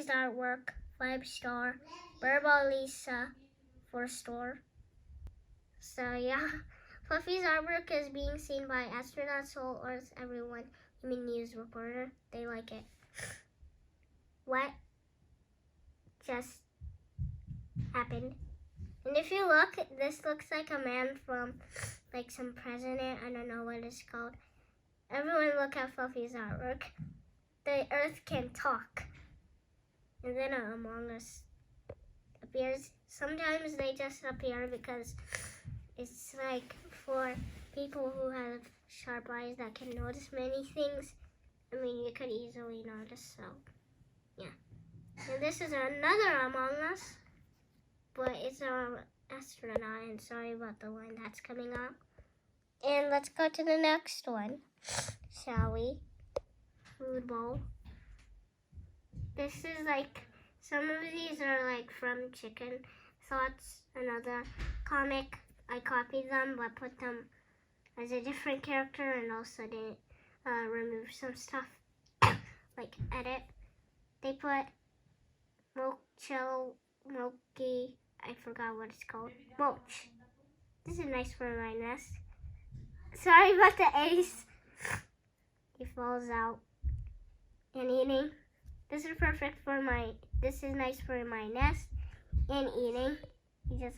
Fluffy's artwork, 5-star. Burba Lisa, 4-star. So yeah, Fluffy's artwork is being seen by astronauts, Soul Earth, everyone, even news reporter. They like it. What just happened? And if you look, this looks like a man from like some president. I don't know what it's called. Everyone look at Fluffy's artwork. The Earth can talk. And then Among Us appears. Sometimes they just appear because it's like for people who have sharp eyes that can notice many things. I mean, you could easily notice, so yeah. And this is another Among Us, but it's an astronaut, and sorry about the line that's coming up. And let's go to the next one, shall we? Food bowl. This is like, some of these are like from Chicken Thoughts, another comic. I copied them but put them as a different character and also didn't remove some stuff, like edit. They put Milky, I forgot what it's called, Mulch. This is nice for my nest. Sorry about the ace. He falls out and eating. This is perfect for this is nice for my nest and eating. He just